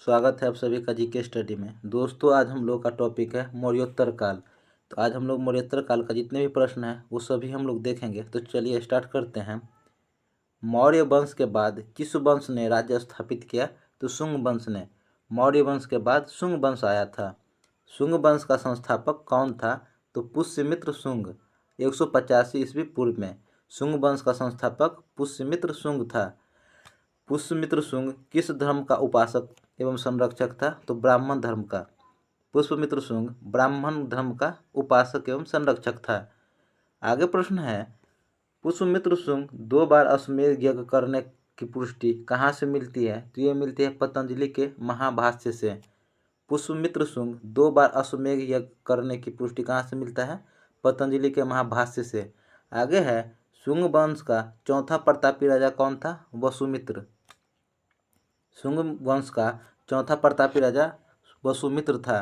स्वागत है आप सभी का जीके स्टडी में। दोस्तों, आज हम लोग का टॉपिक है मौर्योत्तर काल। तो आज हम लोग मौर्योत्तर काल का जितने भी प्रश्न हैं वो सभी हम लोग देखेंगे। तो चलिए स्टार्ट करते हैं। मौर्य वंश के बाद किस वंश ने राज्य स्थापित किया? तो शुंग वंश ने। मौर्य वंश के बाद शुंग वंश आया था। शुंग वंश का संस्थापक कौन था? तो पुष्यमित्र शुंग 185 ईस्वी पूर्व में। शुंग वंश का संस्थापक पुष्यमित्र शुंग था। पुष्यमित्र शुंग किस धर्म का उपासक एवं संरक्षक था? तो ब्राह्मण धर्म का। पुष्यमित्र शुंग ब्राह्मण धर्म का उपासक एवं संरक्षक था। आगे प्रश्न है, पुष्यमित्र शुंग 2 बार अश्वमेध यज्ञ करने की पुष्टि कहाँ से मिलती है? तो ये मिलती है पतंजलि के महाभाष्य से। पुष्यमित्र शुंग 2 बार अश्वमेध यज्ञ करने की पुष्टि कहाँ से मिलता है? पतंजलि के महाभाष्य से। आगे है, शुंग वंश का चौथा प्रतापी राजा कौन था? वसुमित्र। शुंग वंश का चौथा प्रतापी राजा वसुमित्र था।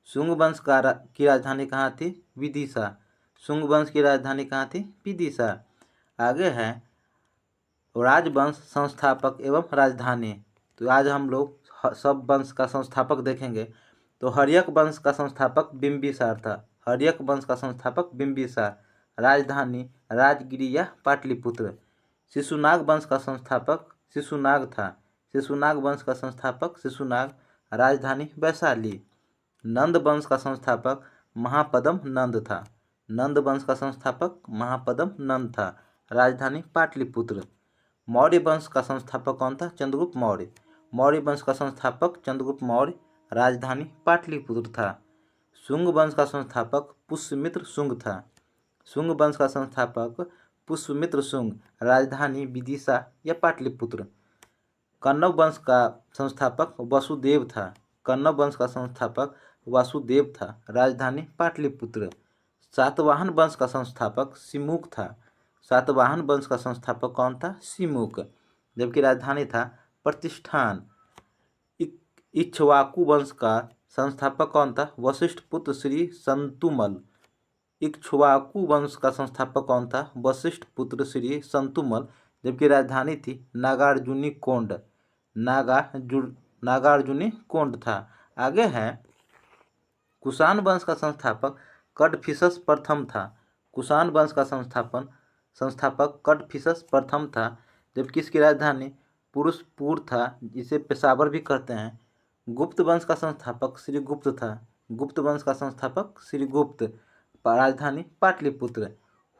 शुंग वंश की राजधानी कहाँ थी? विदिशा। शुंग वंश की राजधानी कहाँ थी? विदिशा। आगे है, राजवंश संस्थापक एवं राजधानी। तो आज हम लोग सब वंश का संस्थापक देखेंगे। तो हर्यक वंश का संस्थापक बिंबिसार था। हर्यक वंश का संस्थापक बिंबिसार। राजधानी राजगिरी या पाटलिपुत्र। शिशुनाग वंश का संस्थापक शिशुनाग था। शिशुनाग वंश का संस्थापक शिशुनाग। राजधानी वैशाली। नंद वंश का संस्थापक महापद्म नंद था। नंद वंश का संस्थापक महापद्म नंद था। राजधानी पाटलिपुत्र। मौर्य वंश का संस्थापक कौन था? चंद्रगुप्त मौर्य। मौर्य वंश का संस्थापक चंद्रगुप्त मौर्य। राजधानी पाटलिपुत्र था। शुंग वंश का संस्थापक पुष्यमित्र शुंग था। शुंग वंश का संस्थापक पुष्यमित्र शुंग। राजधानी विदिशा या पाटलिपुत्र। कण्व वंश का संस्थापक वसुदेव था। कण्व वंश का संस्थापक वासुदेव था। राजधानी पाटलिपुत्र। सातवाहन वंश का संस्थापक सिमुक था। सातवाहन वंश का संस्थापक कौन था? सिमुक। जबकि राजधानी था प्रतिष्ठान। इक्ष्वाकु वंश का संस्थापक कौन था? वशिष्ठ पुत्र श्री संतुमल। इक्ष्वाकु वंश का संस्थापक कौन था? वशिष्ठ पुत्र श्री संतुमल। जबकि राजधानी थी नागार्जुनी कोंड। नागार्जुनी कोंड था। आगे है, कुषाण वंश का संस्थापक कडफिसस प्रथम था। कुषाण वंश का संस्थापक कडफिसस प्रथम था। जबकि इसकी राजधानी पुरुषपुर था, जिसे पेशावर भी कहते हैं। गुप्त वंश का संस्थापक श्रीगुप्त था। गुप्त वंश का संस्थापक श्रीगुप्त। राजधानी पाटलिपुत्र।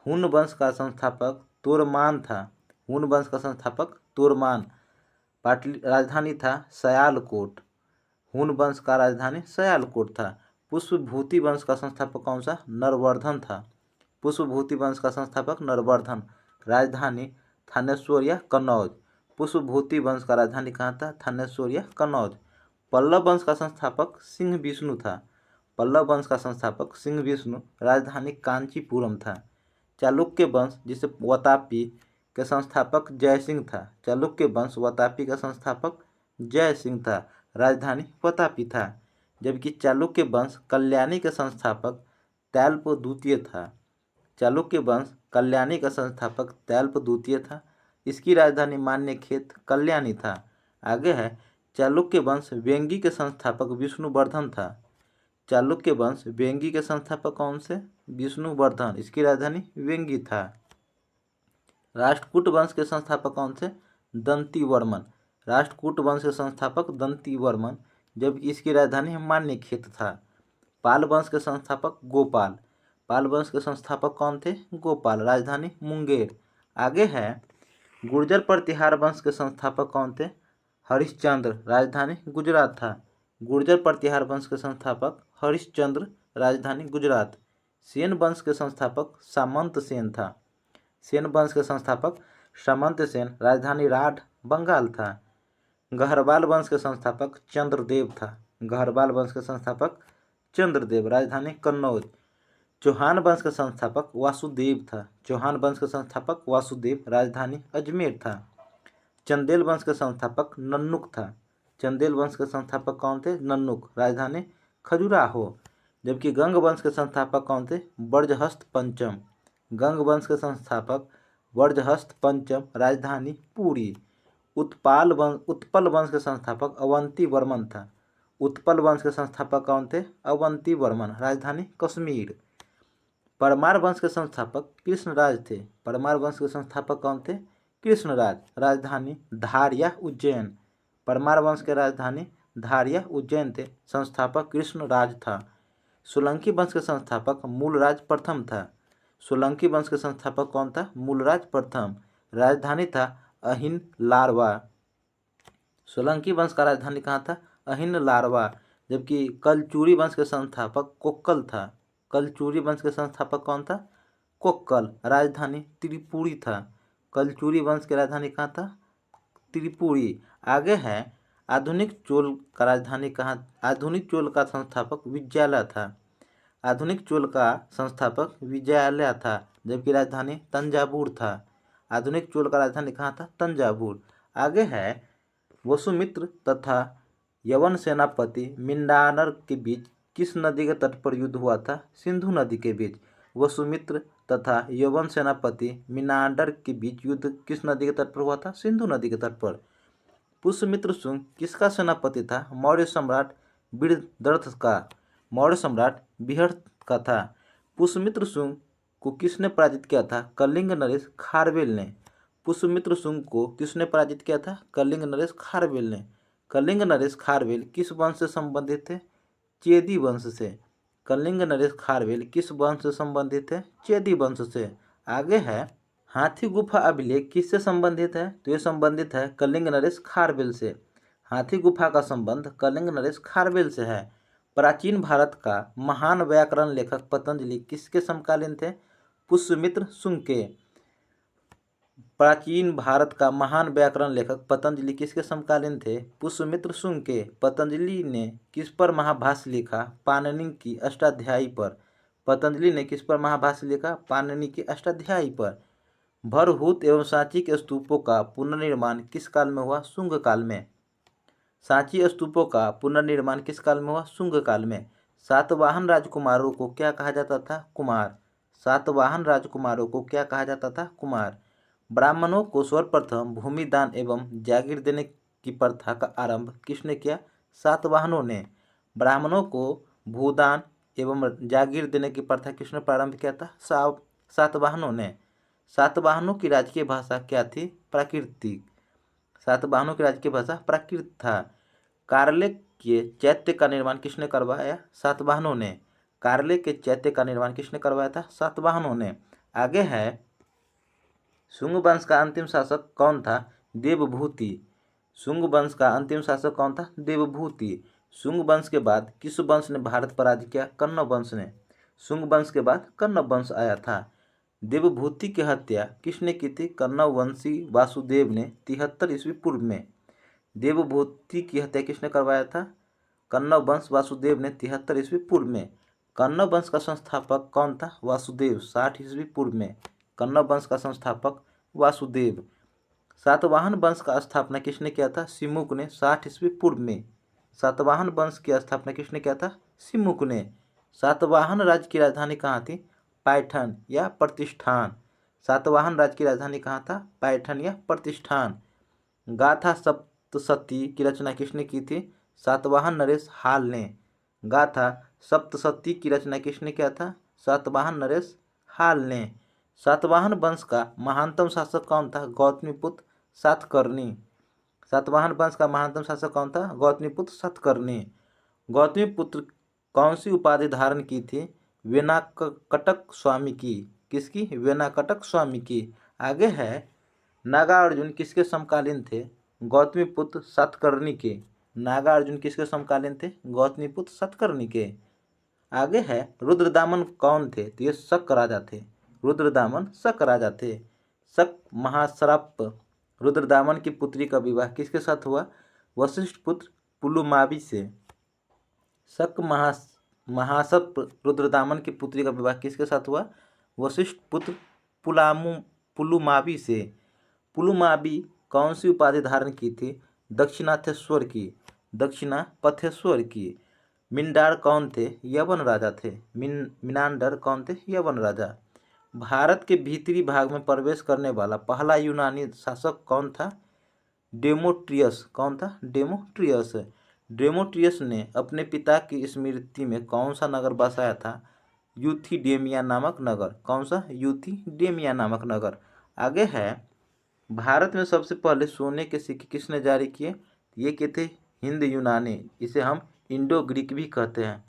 हुन वंश का संस्थापक तोरमान था। हुन वंश का संस्थापक तोरमान। राजधानी था सयालकोट। हुन वंश का राजधानी सयालकोट था। पुष्पभूति वंश का संस्थापक कौन सा? नरवर्धन था। पुष्पभूति वंश का संस्थापक नरवर्धन। राजधानी थानेश्वर या कन्नौज। पुष्पभूति वंश का राजधानी कहाँ था? थानेश्वर या कन्नौज। पल्लव वंश का संस्थापक सिंह विष्णु था। पल्लव वंश का संस्थापक सिंह विष्णु। राजधानी कांचीपुरम था। चालुक्य वंश, जिसे वतापी के संस्थापक जयसिंह था। चालुक्य वंश वतापी का संस्थापक जयसिंह था। राजधानी वतापी था। जबकि चालुक्य वंश कल्याणी के संस्थापक तैलप द्वितीय था। चालुक्य वंश कल्याणी का संस्थापक तैलप द्वितीय था। इसकी राजधानी मान्यखेत कल्याणी था। आगे है, चालुक्य वंश वेंगी के संस्थापक विष्णुवर्धन था। चालुक्य वंश वेंगी के संस्थापक कौन से? विष्णुवर्धन। इसकी राजधानी वेंगी था। राष्ट्रकूट वंश के संस्थापक कौन थे? दंतीवर्मन। राष्ट्रकूट वंश के संस्थापक दंतीवर्मन। जबकि इसकी राजधानी मान्यखेत था। पाल वंश के संस्थापक गोपाल। पाल वंश के संस्थापक कौन थे? गोपाल। राजधानी मुंगेर। आगे है, गुर्जर प्रतिहार वंश के संस्थापक कौन थे? हरिश्चंद्र। राजधानी गुजरात था। गुर्जर प्रतिहार वंश के संस्थापक हरिश्चंद्र। राजधानी गुजरात। सेन वंश के संस्थापक सामंत सेन था। सेन वंश के संस्थापक सामंत सेन। राजधानी राढ़ बंगाल था। गहरवाल वंश के संस्थापक चंद्रदेव था। गहरवाल वंश के संस्थापक चंद्रदेव। राजधानी कन्नौज। चौहान वंश के संस्थापक वासुदेव था। चौहान वंश के संस्थापक वासुदेव। राजधानी अजमेर था। चंदेल वंश के संस्थापक नन्नुक था। चंदेल वंश के संस्थापक कौन थे? नन्नुक। राजधानी खजुराहो। जबकि गंग वंश के संस्थापक कौन थे? बर्जहस्त पंचम। गंग वंश के संस्थापक बर्जहस्त पंचम। राजधानी पुरी। उत्पल वंश के संस्थापक अवंती वर्मन था। उत्पल वंश के संस्थापक कौन थे? अवंती वर्मन। राजधानी कश्मीर। परमार वंश के संस्थापक कृष्णराज थे। परमार वंश के संस्थापक कौन थे? कृष्णराज। राजधानी धार या उज्जैन। परमार वंश के राजधानी धार या उज्जैन थे। संस्थापक कृष्णराज था। सोलंकी वंश के संस्थापक मूलराज प्रथम था। सोलंकी वंश के संस्थापक कौन था? मूलराज प्रथम। राजधानी था अहिन लारवा। सोलंकी वंश का राजधानी कहाँ था? अहिन लारवा। जबकि कलचुरी वंश के संस्थापक कोक्कल था। कलचुरी वंश के संस्थापक कौन था? कोक्कल। राजधानी त्रिपुरी था। कलचुरी वंश की राजधानी कहाँ था? त्रिपुरी। आगे है आधुनिक चोल का राजधानी कहाँ? आधुनिक चोल का संस्थापक विजयालय था। आधुनिक चोल का संस्थापक विजयालय था, जबकि राजधानी तंजावुर था। आधुनिक चोल का राजधानी कहाँ था? तंजावुर। आगे है वसुमित्र तथा यवन सेनापति मिंडानर के बीच किस नदी के तट पर युद्ध हुआ था? सिंधु नदी के बीच। वसुमित्र तथा यवन सेनापति मिनांडर के बीच युद्ध किस नदी के तट पर हुआ था? सिंधु नदी के तट पर। पुष्यमित्र शुंग किसका सेनापति था? मौर्य सम्राट बृहद्रथ का। मौर्य सम्राट बृहद्रथ का था। पुष्यमित्र शुंग को किसने पराजित किया था? कलिंग नरेश खारवेल ने। पुष्यमित्र शुंग को किसने पराजित किया था? कलिंग नरेश खारवेल ने। कलिंग नरेश खारवेल किस वंश से संबंधित थे? चेदी वंश से। कलिंग नरेश खारवेल किस वंश से संबंधित है? चेदी वंश से। आगे है हाथी गुफा अभिलेख किससे संबंधित है? तो ये संबंधित है कलिंग नरेश खारवेल से। हाथी गुफा का संबंध कलिंग नरेश खारवेल से है। प्राचीन भारत का महान व्याकरण लेखक पतंजलि किसके समकालीन थे? पुष्यमित्र शुंग के। प्राचीन भारत का महान व्याकरण लेखक पतंजलि किसके समकालीन थे? पुष्यमित्र शुंग के। पतंजलि ने किस पर महाभाष्य लिखा? पाणिनि की अष्टाध्यायी पर। पतंजलि ने किस पर महाभाष्य लिखा? पाणिनि की अष्टाध्यायी पर। भरहुत एवं सांची के स्तूपों का पुनर्निर्माण किस काल में हुआ? शुंग काल में। सांची स्तूपों का पुनर्निर्माण किस काल में हुआ? शुंग काल में। सातवाहन राजकुमारों को क्या कहा जाता था? कुमार। सातवाहन राजकुमारों को क्या कहा जाता था? कुमार। ब्राह्मणों को सर्वप्रथम भूमि दान एवं जागीर देने की प्रथा का आरंभ किसने किया? सातवाहनों ने। ब्राह्मणों को भूदान एवं जागीर देने की प्रथा किसने प्रारंभ किया था? सातवाहनों ने। सातवाहनों की राजकीय भाषा क्या थी? प्राकृतिक। सातवाहनों की राजकीय भाषा प्राकृत था। कार्ले के चैत्य का निर्माण किसने करवाया? सातवाहनों ने। कार्ले के चैत्य का निर्माण किसने करवाया था? सातवाहनों ने। आगे है शुंग वंश का अंतिम शासक कौन था? देवभूति। शुंग वंश का अंतिम शासक कौन था? देवभूति। शुंग वंश के बाद किस वंश ने भारत पर राज किया? कन्न वंश ने। शुंग वंश के बाद कन्न वंश आया था। देवभूति की हत्या किसने की थी? कन्न वंशी वासुदेव ने 73 ईस्वी पूर्व में। देवभूति की हत्या किसने करवाया था? कन्न वंश वासुदेव ने 73 ईस्वी पूर्व में। कन्न वंश का संस्थापक कौन था? वासुदेव 60 ईस्वी पूर्व में। कन्न वंश का संस्थापक वासुदेव। सातवाहन वंश का स्थापना किसने किया था? सिमुक ने 60 ईस्वी पूर्व में। सातवाहन वंश की स्थापना किसने किया था? सिमुक ने। सातवाहन राज्य की राजधानी कहाँ थी? पैठन या प्रतिष्ठान। सातवाहन राज्य की राजधानी कहाँ था? पैठन या प्रतिष्ठान। गाथा सप्तशती की रचना किसने की थी? सातवाहन नरेश हाल ने। गाथा सप्तशती की रचना किसने किया था? सातवाहन नरेश हाल ने। सातवाहन वंश का महानतम शासक कौन था? गौतमीपुत्र सातकर्णी। सातवाहन वंश का महानतम शासक कौन था? गौतमीपुत्र सातकर्णी। गौतमीपुत्र कौन सी उपाधि धारण की थी? वेनाकटक स्वामी की। किसकी? वेनाकटक स्वामी की। आगे है नागार्जुन किसके समकालीन थे? गौतमीपुत्र सातकर्णी के। नागार्जुन किसके समकालीन थे? गौतमीपुत्र सातकर्णी के। आगे है रुद्रदामन कौन थे? तो ये शक राजा थे। रुद्रदामन शक राजा थे। शक महाश्रप रुद्रदामन की पुत्री का विवाह किसके साथ हुआ? वशिष्ठ पुत्र पुलुमावी से। शक महासप रुद्रदामन की पुत्री का विवाह किसके साथ हुआ? वशिष्ठ पुत्र पुलुमावी से। पुलुमावी कौन सी उपाधि धारण की थी? दक्षिणाथेश्वर की। दक्षिणापथेश्वर की। मिंडार कौन थे? यवन राजा थे। मिनांडर कौन थे? यवन राजा। भारत के भीतरी भाग में प्रवेश करने वाला पहला यूनानी शासक कौन था? डेमोट्रियस। कौन था? डेमोट्रियस। डेमोट्रियस ने अपने पिता की स्मृति में कौन सा नगर बसाया था? यूथिडेमिया नामक नगर। कौन सा? यूथिडेमिया नामक नगर। आगे है, भारत में सबसे पहले सोने के सिक्के किसने जारी किए? ये के थे? हिंद यूनानी। इसे हम इंडो ग्रीक भी कहते हैं।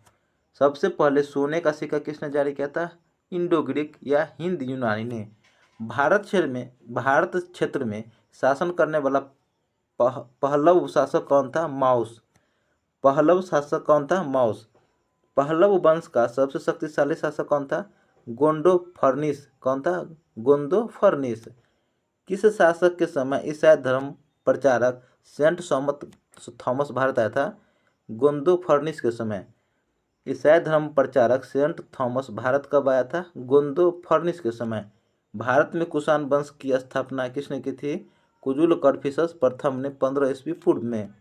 सबसे पहले सोने का सिक्का किसने जारी किया था? इंडो ग्रीक या हिंद यूनानी ने। भारत क्षेत्र में शासन करने वाला पहलव शासक कौन था? माउस। पहलव शासक कौन था? माउस। पहलव वंश का सबसे शक्तिशाली शासक कौन था? गोंडो फर्निस। कौन था? गोंडो फर्निस। किस शासक के समय ईसाई धर्म प्रचारक सेंट थॉमस भारत आया था? गोंडो फर्निस के समय। ईसाई धर्म प्रचारक सेंट थॉमस भारत कब आया था? गोंडो फर्निस के समय। भारत में कुषाण वंश की स्थापना किसने की थी? कुजुल कडफिसस प्रथम ने 15 ईस्वी पूर्व में।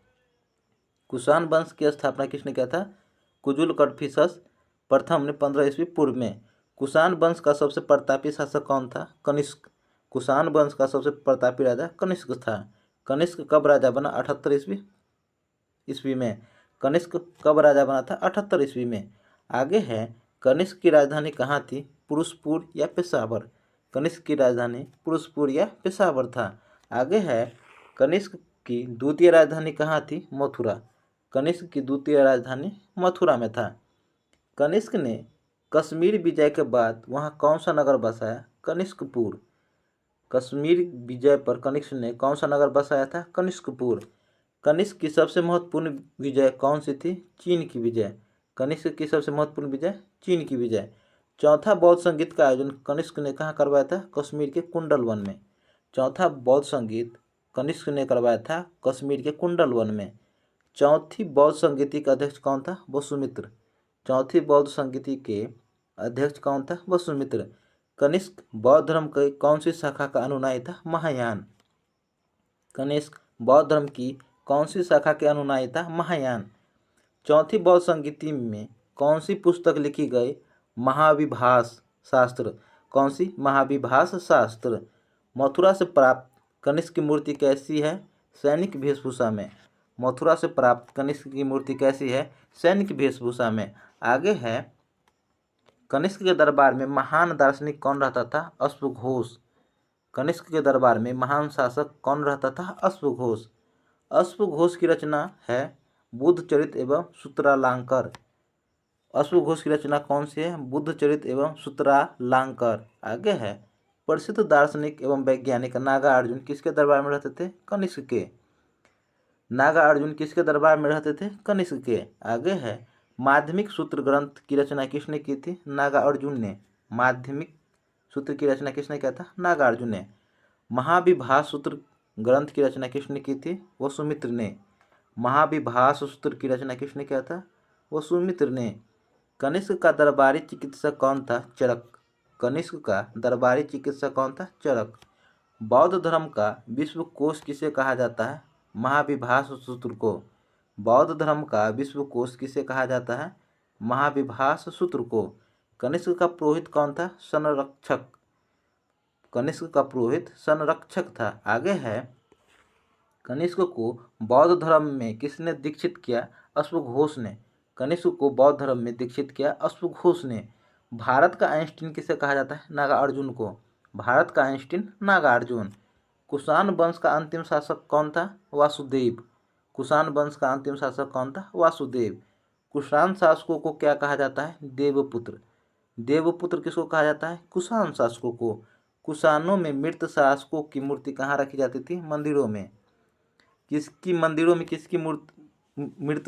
कुषाण वंश की स्थापना किसने किया था? कुजुल कडफिसस प्रथम ने 15 ईस्वी पूर्व में। कुषाण वंश का सबसे प्रतापी शासक कौन था? कनिष्क। कुषाण वंश का सबसे प्रतापी राजा कनिष्क था। कनिष्क कब राजा बना? 78 ईस्वी में। कनिष्क कब राजा बना था? 78 ईस्वी में। आगे है, कनिष्क की राजधानी कहाँ थी? पुरुषपुर या पेशावर। कनिष्क की राजधानी पुरुषपुर या पेशावर था। आगे है, कनिष्क की द्वितीय राजधानी कहाँ थी? मथुरा। कनिष्क की द्वितीय राजधानी मथुरा में था। कनिष्क ने कश्मीर विजय के बाद वहाँ कौन सा नगर बसाया? कनिष्कपुर। कश्मीर विजय पर कनिष्क ने कौन सा नगर बसाया था? कनिष्कपुर। कनिष्क की सबसे महत्वपूर्ण विजय कौन सी थी? चीन की विजय। कनिष्क की सबसे महत्वपूर्ण विजय चीन की विजय। चौथा बौद्ध संगीत का आयोजन कनिष्क ने कहाँ करवाया था? कश्मीर के कुंडल वन में। चौथा बौद्ध संगीत कनिष्क ने करवाया था कश्मीर के कुंडल वन में। चौथी बौद्ध संगीति का अध्यक्ष कौन था? वसुमित्र। चौथी बौद्ध संगीति के अध्यक्ष कौन था? वसुमित्र। कनिष्क बौद्ध धर्म की कौन सी शाखा का अनुयायी था? महायान। कनिष्क बौद्ध धर्म की कौन सी शाखा के अनुयायी था? महायान। चौथी बौद्ध संगीति में कौन सी पुस्तक लिखी गई? महाविभास शास्त्र। कौन सी? महाविभास शास्त्र। मथुरा से प्राप्त कनिष्क की मूर्ति कैसी है? सैनिक वेशभूषा में। मथुरा से प्राप्त कनिष्क की मूर्ति कैसी है? सैनिक वेशभूषा में। आगे है, कनिष्क के दरबार में महान दार्शनिक कौन रहता था? अश्वघोष। कनिष्क के दरबार में महान शासक कौन रहता था? अश्वघोष। अश्वघोष की रचना है बुद्ध चरित एवं सूत्रालंकार। अश्वघोष की रचना कौन सी है? बुद्ध चरित एवं सूत्रालंकार। आगे है, प्रसिद्ध दार्शनिक एवं वैज्ञानिक नागार्जुन किसके दरबार में रहते थे? कनिष्क के। नागार्जुन किसके दरबार में रहते थे? कनिष्क के। आगे है, माध्यमिक सूत्र ग्रंथ की रचना किसने की थी? नागार्जुन ने। माध्यमिक सूत्र की रचना किसने किया था? नागार्जुन ने। महाविभास सूत्र ग्रंथ की रचना किसने की थी? वसुमित्र ने। महाविभास सूत्र की रचना किसने किया था? वसुमित्र ने। कनिष्क का दरबारी चिकित्सक कौन था? चरक। कनिष्क का दरबारी चिकित्सक कौन था? चरक। बौद्ध धर्म का विश्वकोश किसे कहा जाता है? महाविभास सूत्र को। बौद्ध धर्म का विश्वकोश किसे कहा जाता है? महाविभास सूत्र को। कनिष्क का पुरोहित कौन था? संरक्षक। कनिष्क का पुरोहित संरक्षक था। आगे है, कनिष्क को बौद्ध धर्म में किसने दीक्षित किया? अश्वघोष ने। कनिष्क को बौद्ध धर्म में दीक्षित किया अश्वघोष ने। भारत का आइंस्टीन किसे कहा जाता है? नागार्जुन को। भारत का आइंस्टीन नागार्जुन। कुषाण वंश का अंतिम शासक कौन था? वासुदेव। कुषाण वंश का अंतिम शासक कौन था? वासुदेव। कुषाण शासकों को क्या कहा जाता है? देवपुत्र। देवपुत्र किसको कहा जाता है? कुषाण शासकों को। कुषाणों में मृत शासकों की मूर्ति कहाँ रखी जाती थी? मंदिरों में। किसकी मंदिरों में किसकी मृत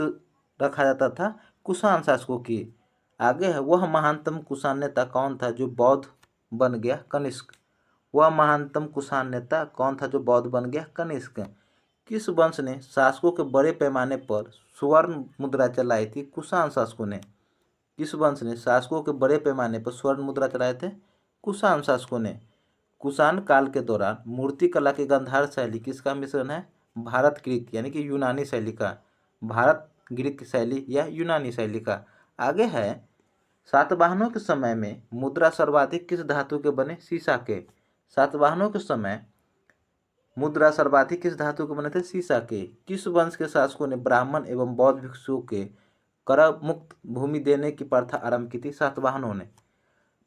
रखा जाता था? कुषाण शासकों की। आगे है, वह महानतम कुषाण नेता कौन था जो बौद्ध बन गया? कनिष्क। वह महानतम कुषाण नेता कौन था जो बौद्ध बन गया? कनिष्क। किस वंश ने शासकों के बड़े पैमाने पर स्वर्ण मुद्रा चलाई थी? कुषाण शासकों ने। किस वंश ने शासकों के बड़े पैमाने पर स्वर्ण मुद्रा चलाए थे? कुषाण शासकों ने। कुषाण काल के दौरान मूर्तिकला की गंधार शैली किसका मिश्रण है? भारत ग्रीक यानी कि यूनानी शैली का। भारत ग्रीक शैली या यूनानी शैली का। आगे है, सातवाहनों के समय में मुद्रा सर्वाधिक किस धातु के बने? सीसा के। सातवाहनों के समय मुद्रा सर्वाधिक किस धातु के बने थे? सीसा के। किस वंश के शासकों ने ब्राह्मण एवं बौद्ध भिक्षुओं के कर मुक्त भूमि देने की प्रथा आरंभ की थी? सातवाहनों ने।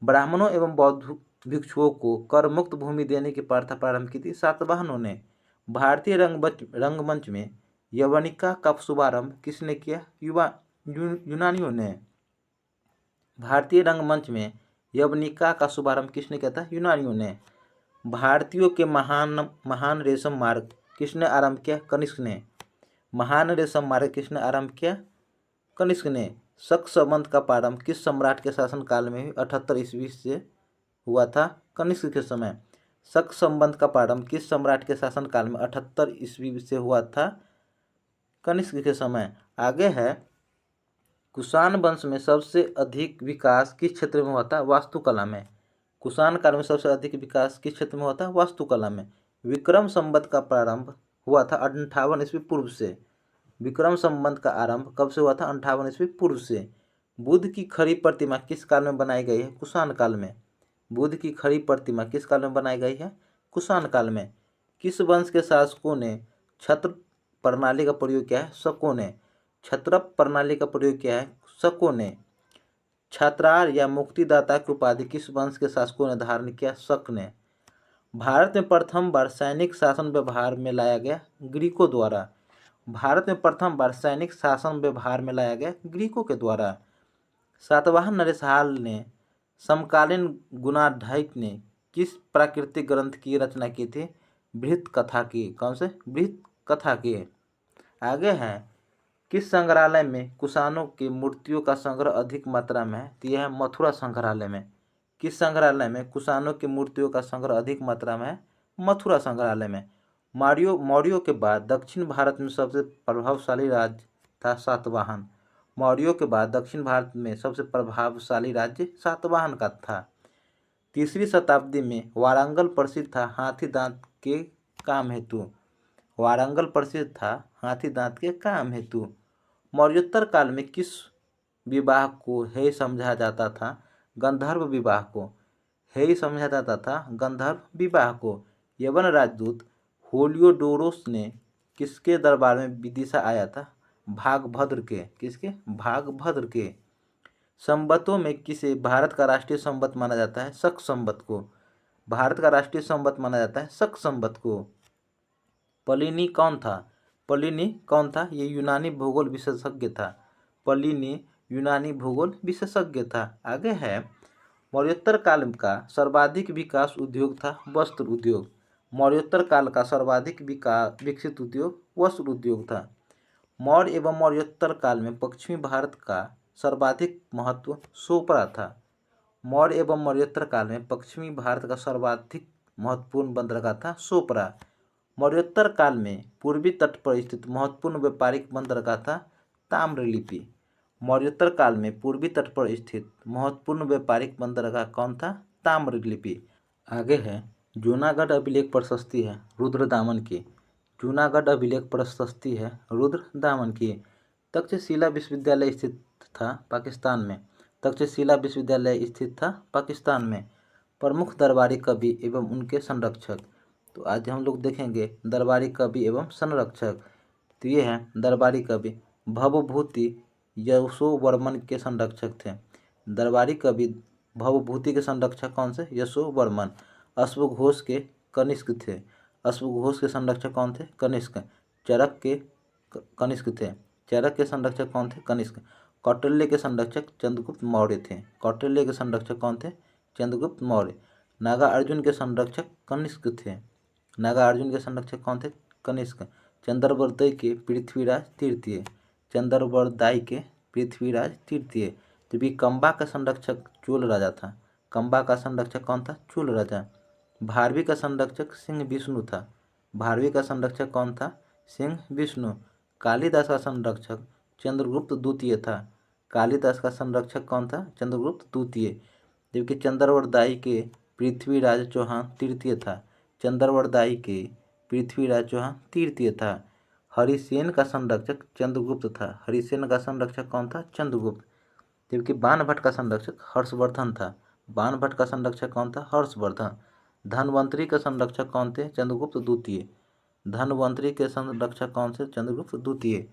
ब्राह्मणों एवं बौद्ध भिक्षुओं को कर मुक्त भूमि देने की प्रथा प्रारंभ की थी? सातवाहनों ने। भारतीय रंगमंच में यवनिका का शुभारंभ किसने किया? यूनानियों ने। भारतीय रंगमंच में यवनिका का शुभारंभ किसने किया था? यूनानियों ने। भारतीयों के महान रेशम मार्ग किसने आरंभ किया? कनिष्क ने। महान रेशम मार्ग किसने आरंभ किया? कनिष्क ने। शक संबंध का प्रारंभ किस सम्राट के शासनकाल में 78 ईस्वी से हुआ था? कनिष्क के समय। शक संबंध का प्रारंभ किस सम्राट के शासनकाल में 78 ईस्वी से हुआ था? कनिष्क के समय। आगे है, कुषाण वंश में सबसे अधिक विकास किस क्षेत्र में हुआ था? वास्तुकला में। कुषाण काल में सबसे अधिक विकास किस क्षेत्र में हुआ था? वास्तुकला में। विक्रम संवत का प्रारंभ हुआ था 58 ईस्वी पूर्व से। विक्रम संवत का आरंभ कब से हुआ था? 58 ईस्वी पूर्व से। बुद्ध की खड़ी प्रतिमा किस काल में बनाई गई है? कुषाण काल में। बुद्ध की खड़ी प्रतिमा किस काल में बनाई गई है? कुषाण काल में। किस वंश के शासकों ने छत्र प्रणाली का प्रयोग किया है? शकों ने। क्षत्रप प्रणाली का प्रयोग किया है? शकों ने। छात्रार या मुक्तिदाता की उपाधि किस वंश के शासकों ने धारण किया? शक ने। भारत में प्रथम बार सैनिक शासन व्यवहार में लाया गया? ग्रीकों द्वारा। भारत में प्रथम बार सैनिक शासन व्यवहार में लाया गया? ग्रीकों के द्वारा। सातवाहन नरेशहाल ने समकालीन गुणाढ्य ने किस प्राकृतिक ग्रंथ की रचना की थी? बृहत कथा की। कौन से? बृहत कथा की। आगे है, किस संग्रहालय में कुषाणों की मूर्तियों का संग्रह अधिक मात्रा में है? तो यह है मथुरा संग्रहालय में। किस संग्रहालय में कुषाणों की मूर्तियों का संग्रह अधिक मात्रा में है? मथुरा संग्रहालय में। मौर्यों के बाद दक्षिण भारत में सबसे प्रभावशाली राज्य था सातवाहन। मौर्यों के बाद दक्षिण भारत में सबसे प्रभावशाली राज्य सातवाहन का था। तीसरी शताब्दी में वारंगल प्रसिद्ध था हाथी दांत के काम हेतु। वारंगल प्रसिद्ध था हाथी दांत के काम हेतु। मौर्योत्तर काल में किस विवाह को हेय समझा जाता था? गंधर्व विवाह को हेय समझा जाता था। गंधर्व विवाह को। यवन राजदूत होलियोडोरस ने किसके दरबार में विदिशा आया था? भागभद्र के। किसके? भागभद्र के। संवतों में किसे भारत का राष्ट्रीय संवत माना जाता है? शक संवत को। भारत का राष्ट्रीय संवत माना जाता है शक संवत को। प्लिनी कौन था? प्लिनी कौन था? ये यूनानी भूगोल विशेषज्ञ था। प्लिनी यूनानी भूगोल विशेषज्ञ था। आगे है, मौर्योत्तर काल का सर्वाधिक विकास उद्योग था वस्त्र उद्योग। मौर्योत्तर काल का सर्वाधिक विकसित उद्योग वस्त्र उद्योग था। मौर्य एवं मौर्योत्तर काल में पश्चिमी भारत का सर्वाधिक महत्व सोपरा था। मौर्य एवं मौर्योत्तर काल में पश्चिमी भारत का सर्वाधिक महत्वपूर्ण बंदरगाह था सोपरा। मौर्योत्तर काल में पूर्वी तट पर स्थित महत्वपूर्ण व्यापारिक बंदरगाह था ताम्रलिप्ति। मौर्योत्तर काल में पूर्वी तट पर स्थित महत्वपूर्ण व्यापारिक बंदरगाह कौन था? ताम्रलिप्ति। आगे है, जूनागढ़ अभिलेख प्रशस्ति है रुद्रदामन की। जूनागढ़ अभिलेख प्रशस्ति है रुद्रदामन की। तक्षशिला विश्वविद्यालय स्थित था पाकिस्तान में। तक्षशिला विश्वविद्यालय स्थित था पाकिस्तान में। प्रमुख दरबारी कवि एवं उनके संरक्षक। तो आज हम लोग देखेंगे दरबारी कवि एवं संरक्षक। तो ये है दरबारी कवि भवभूति यशोवर्मन के संरक्षक थे। दरबारी कवि भवभूति के संरक्षक कौन से? यशोवर्मन। अश्वघोष के कनिष्क थे। अश्वघोष के संरक्षक कौन थे? कनिष्क। चरक के कनिष्क थे। चरक के संरक्षक कौन थे? कनिष्क। कौटिल्य के संरक्षक चंद्रगुप्त मौर्य थे। कौटिल्य के संरक्षक कौन थे? चंद्रगुप्त मौर्य। नागार्जुन के संरक्षक कनिष्क थे। नागार्जुन के संरक्षक कौन थे? कनिष्क। चंद्रवर्दाई के पृथ्वीराज तृतीय। चंद्रवर्दाई के पृथ्वीराज तृतीय। तो कंबा का संरक्षक चोल राजा था। कंबा का संरक्षक कौन था? चोल राजा। भारवी का संरक्षक सिंह विष्णु था। भारवी का संरक्षक कौन था? सिंह विष्णु। कालिदास का संरक्षक चंद्रगुप्त द्वितीय था। कालिदास का संरक्षक कौन था? चंद्रगुप्त द्वितीय। जबकि चंद्रवर्दाई के पृथ्वीराज चौहान तृतीय था। चंद्रवर्दाई के पृथ्वीराज चौहान तृतीय था। हरिसेन का संरक्षक चंद्रगुप्त था। हरिसेन का संरक्षक कौन था? चंद्रगुप्त। जबकि बाणभट्ट का संरक्षक हर्षवर्धन था। बाणभट्ट का संरक्षक कौन था? हर्षवर्धन। धनवंतरी का संरक्षक कौन थे? चंद्रगुप्त द्वितीय। धनवंतरी के संरक्षक कौन थे? चंद्रगुप्त द्वितीय।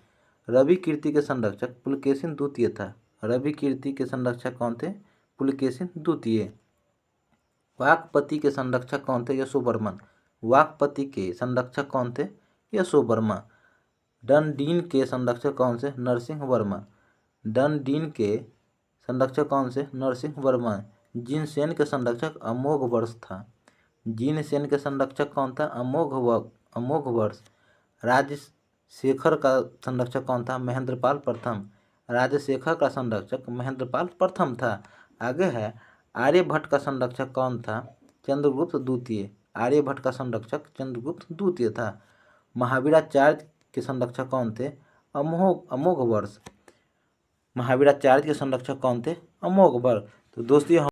रवि कीर्ति के संरक्षक पुलकेशिन द्वितीय था। रवि कीर्ति के संरक्षक कौन थे? पुलकेशिन द्वितीय। वाकपति के संरक्षक कौन थे? यशोवर्मन। वाकपति के संरक्षक कौन थे? यशोवर्मा। डनडीन के संरक्षक कौन से? नरसिंह वर्मा। डनडीन के संरक्षक कौन से? नरसिंह वर्मा। जिनसेन के संरक्षक अमोघ वर्ष था। जिनसेन के संरक्षक कौन था? अमोघ वर्ष। राजशेखर का संरक्षक कौन था? महेंद्रपाल प्रथम। राजशेखर का संरक्षक महेंद्रपाल प्रथम था। आगे है आर्यभट्ट का संरक्षक कौन था? चंद्रगुप्त द्वितीय। आर्यभट्ट का संरक्षक चंद्रगुप्त द्वितीय था। महावीराचार्य के संरक्षक कौन थे? अमोघ वर्ष। महावीराचार्य के संरक्षक कौन थे? अमोघ वर्ष। तो दोस्तों